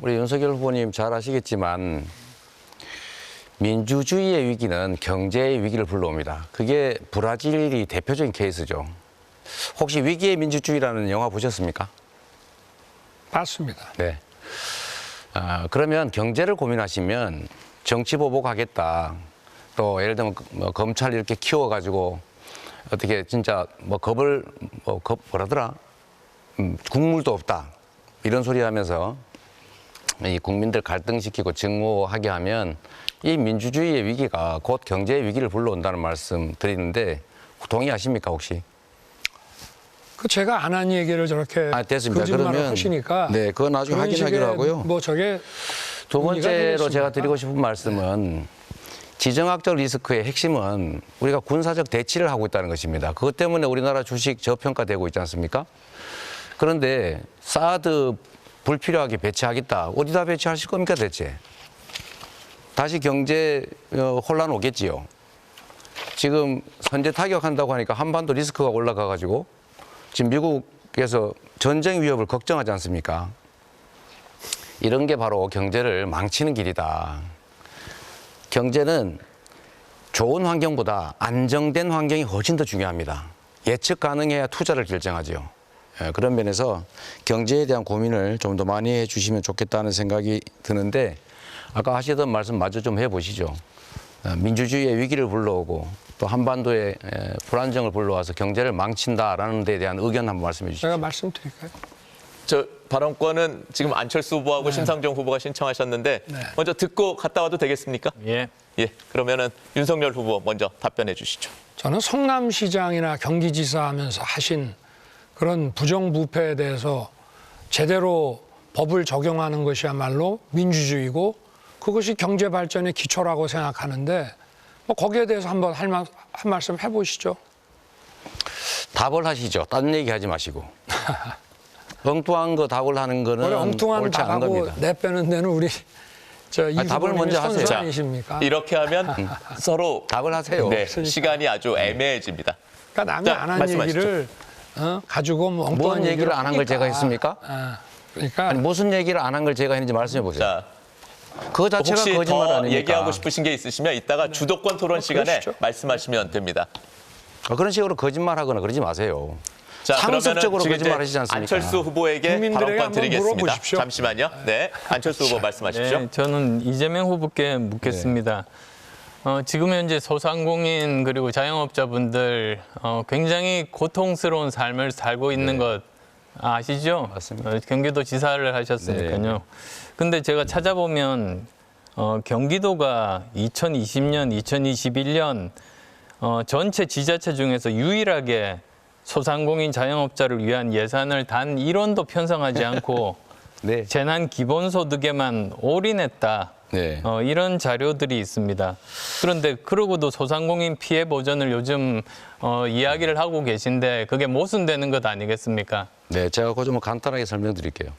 우리 윤석열 후보님 잘 아시겠지만 민주주의의 위기는 경제의 위기를 불러옵니다. 그게 브라질이 대표적인 케이스죠. 혹시 위기의 민주주의라는 영화 보셨습니까? 봤습니다. 네. 그러면 경제를 고민하시면 정치 보복하겠다. 또 예를 들면 뭐 검찰 이렇게 키워가지고 어떻게 진짜 뭐 뭐라더라? 국물도 없다. 이런 소리 하면서 이 국민들 갈등시키고 증오하게 하면 이 민주주의의 위기가 곧 경제의 위기를 불러온다는 말씀 드리는데 동의하십니까 혹시? 그 제가 안 한 얘기를 저렇게 됐습니다. 거짓말을 그러면 하시니까 네, 그건 나중에 확인하기로 하고요. 뭐 저게 두 번째로 되겠습니까? 제가 드리고 싶은 말씀은 지정학적 리스크의 핵심은 우리가 군사적 대치를 하고 있다는 것입니다. 그것 때문에 우리나라 주식 저평가되고 있지 않습니까? 그런데 사드 불필요하게 배치하겠다. 어디다 배치하실 겁니까 대체? 다시 경제 혼란 오겠지요. 지금 선제 타격한다고 하니까 한반도 리스크가 올라가가지고 지금 미국에서 전쟁 위협을 걱정하지 않습니까? 이런 게 바로 경제를 망치는 길이다. 경제는 좋은 환경보다 안정된 환경이 훨씬 더 중요합니다. 예측 가능해야 투자를 결정하죠. 그런 면에서 경제에 대한 고민을 좀 더 많이 해주시면 좋겠다는 생각이 드는데 아까 하시던 말씀 마저 좀 해보시죠. 민주주의의 위기를 불러오고 또 한반도의 불안정을 불러와서 경제를 망친다라는 데에 대한 의견 한번 말씀해 주시죠. 제가 말씀드릴까요? 저 발언권은 지금 안철수 후보하고 심상정 후보가 신청하셨는데 먼저 듣고 갔다 와도 되겠습니까? 예. 예. 그러면은 윤석열 후보 먼저 답변해 주시죠. 저는 성남시장이나 경기지사 하면서 하신 그런 부정부패에 대해서 제대로 법을 적용하는 것이야말로 민주주의고 그것이 경제 발전의 기초라고 생각하는데 뭐 거기에 대해서 한번 한 말씀 해보시죠. 답을 하시죠. 딴 얘기 하지 마시고. 엉뚱한 거 답을 하는 거는 원래 엉뚱한 옳지 않은 답하고 겁니다. 내빼는 데는 우리 답을 먼저 하세요. 선수 아니십니까? 이렇게 하면 서로 답을 하세요. 네, 시간이 아주 애매해집니다. 그러니까 남이 자, 안 한 말씀하시죠. 얘기를 가지고 뭐 엉뚱한 뭔 얘기를 안 한 걸 하니까. 제가 했습니까? 그러니까 아니, 무슨 얘기를 안 한 걸 제가 했는지 말씀해 보세요. 자, 그 자체가 혹시 거짓말 더 아닙니까? 얘기하고 싶으신 게 있으시면 이따가 주도권 토론 시간에 그러시죠. 말씀하시면 됩니다. 그런 식으로 거짓말하거나 그러지 마세요. 자, 상습적으로 그러면은 지금 거짓말하시지 않습니까? 안철수 후보에게 국민들에게 발언권 한번 드리겠습니다. 물어보십시오. 잠시만요. 네, 안철수 후보 말씀하십시오. 네, 저는 이재명 후보께 묻겠습니다. 지금 현재 소상공인 그리고 자영업자분들 굉장히 고통스러운 삶을 살고 있는 것 아시죠? 맞습니다. 경기도 지사를 하셨으니까요. 근데 제가 찾아보면 경기도가 2020년, 2021년 전체 지자체 중에서 유일하게 소상공인 자영업자를 위한 예산을 단 1원도 편성하지 않고 네. 재난 기본소득에만 올인했다. 네. 이런 자료들이 있습니다. 그런데 그러고도 소상공인 피해 보전을 요즘 이야기를 하고 계신데 그게 모순되는 것 아니겠습니까? 네, 제가 그 좀 간단하게 설명드릴게요.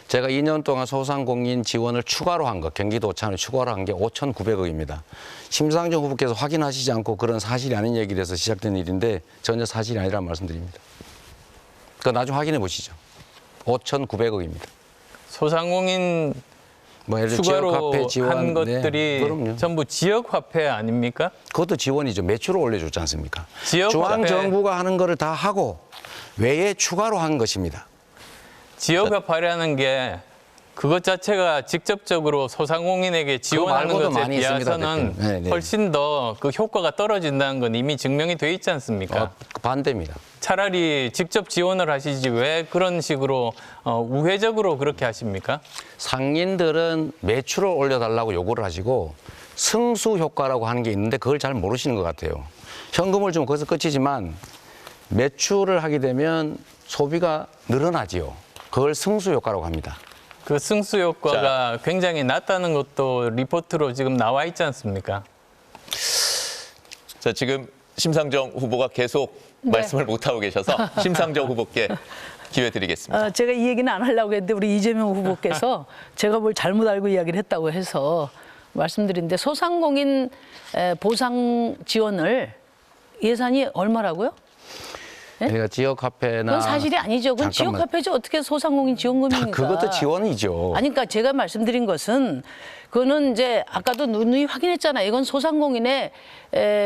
제가 2년 동안 소상공인 지원을 추가로 한 거, 경기도청을 추가로 한 게 5,900억입니다. 심상정 후보께서 확인하시지 않고 그런 사실이 아닌 얘기를 해서 시작된 일인데 전혀 사실이 아니라는 말씀드립니다. 그거 나중에 확인해 보시죠. 5,900억입니다. 소상공인 뭐 예를 들어 지역 추가로 화폐 지원 한 것들이 그럼요. 전부 지역 화폐 아닙니까? 그것도 지원이죠. 매출을 올려줬지 않습니까? 지역 중앙 화폐. 정부가 하는 거를 다 하고 외에 추가로 한 것입니다. 지역 화폐라는 게 그것 자체가 직접적으로 소상공인에게 지원하는 말고도 것에 많이 있습니다, 비해서는 대표님. 네, 네. 훨씬 더 그 효과가 떨어진다는 건 이미 증명이 돼 있지 않습니까? 반대입니다. 차라리 직접 지원을 하시지 왜 그런 식으로 우회적으로 그렇게 하십니까? 상인들은 매출을 올려달라고 요구를 하시고 승수 효과라고 하는 게 있는데 그걸 잘 모르시는 것 같아요. 현금을 주면 거기서 끝이지만 매출을 하게 되면 소비가 늘어나지요. 그걸 승수 효과라고 합니다. 그 승수 효과가 굉장히 낮다는 것도 리포트로 지금 나와 있지 않습니까? 자, 지금 심상정 후보가 계속 말씀을 못하고 계셔서 심상정 후보께 기회 드리겠습니다. 제가 이 얘기는 안 하려고 했는데 우리 이재명 후보께서 제가 뭘 잘못 알고 이야기를 했다고 해서 말씀드리는데 소상공인 보상 지원을 예산이 얼마라고요? 예? 그러니까 지역 화폐나 그건 사실이 아니죠. 그건 지역 잠깐만. 화폐죠. 어떻게 소상공인 지원금입니까? 그것도 지원이죠. 아니, 그러니까 제가 말씀드린 것은 그거는 이제 아까도 누누이 확인했잖아요. 이건 소상공인의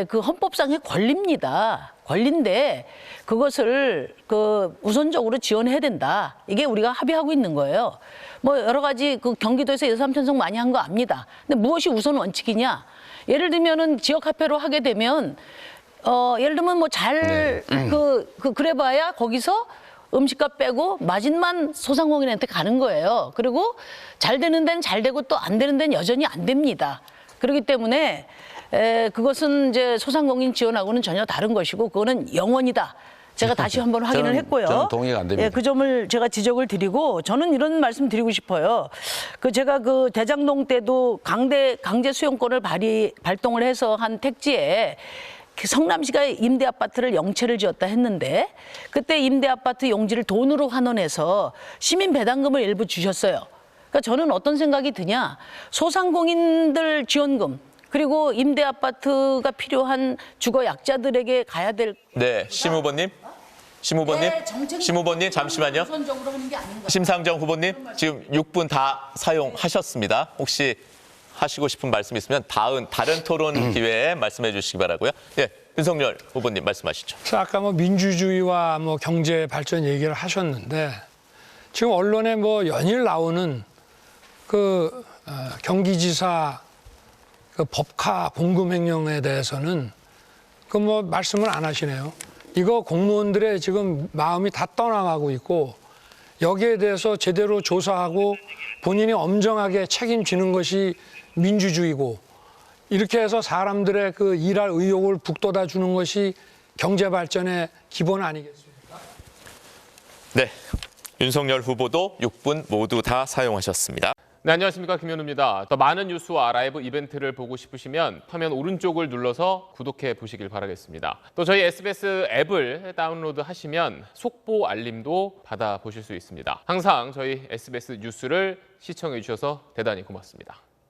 그 헌법상의 권리입니다. 권리인데 그것을 그 우선적으로 지원해야 된다. 이게 우리가 합의하고 있는 거예요. 뭐 여러 가지 그 경기도에서 예산 편성 많이 한 거 압니다. 근데 무엇이 우선 원칙이냐? 예를 들면은 지역 화폐로 하게 되면 예를 들면 뭐 잘 그래봐야 거기서 음식값 빼고 마진만 소상공인한테 가는 거예요. 그리고 잘 되는 데는 잘 되고 또 안 되는 데는 여전히 안 됩니다. 그렇기 때문에 그것은 이제 소상공인 지원하고는 전혀 다른 것이고 그거는 영원이다. 제가 다시 한번 확인을 했고요. 저는 동의가 안 됩니다. 예, 그 점을 제가 지적을 드리고 저는 이런 말씀 드리고 싶어요. 그 제가 그 대장동 때도 강제 수용권을 발동을 해서 한 택지에 성남시가 임대 아파트를 영채를 지었다 했는데 그때 임대 아파트 용지를 돈으로 환원해서 시민 배당금을 일부 주셨어요. 그러니까 저는 어떤 생각이 드냐? 소상공인들 지원금 그리고 임대 아파트가 필요한 주거 약자들에게 가야 될 네, 심 후보님. 심 후보님. 심 후보님 잠시만요. 우선적으로 하는 게 아닌가. 심상정 후보님 지금 6분 다 사용하셨습니다. 혹시 하시고 싶은 말씀 있으면 다른 토론 기회에 말씀해 주시기 바라고요. 예, 윤석열 후보님 말씀하시죠. 그래서 아까 뭐 민주주의와 뭐 경제 발전 얘기를 하셨는데 지금 언론에 뭐 연일 나오는 그 경기지사 그 법카 공금 횡령에 대해서는 그 뭐 말씀을 안 하시네요. 이거 공무원들의 지금 마음이 다 떠나가고 있고 여기에 대해서 제대로 조사하고 본인이 엄정하게 책임지는 것이 민주주의고 이렇게 해서 사람들의 그 일할 의욕을 북돋아 주는 것이 경제 발전의 기본 아니겠습니까? 네, 윤석열 후보도 6분 모두 다 사용하셨습니다. 네, 안녕하십니까. 김현우입니다. 더 많은 뉴스와 라이브 이벤트를 보고 싶으시면 화면 오른쪽을 눌러서 구독해 보시길 바라겠습니다. 또 저희 SBS 앱을 다운로드 하시면 속보 알림도 받아보실 수 있습니다. 항상 저희 SBS 뉴스를 시청해 주셔서 대단히 고맙습니다.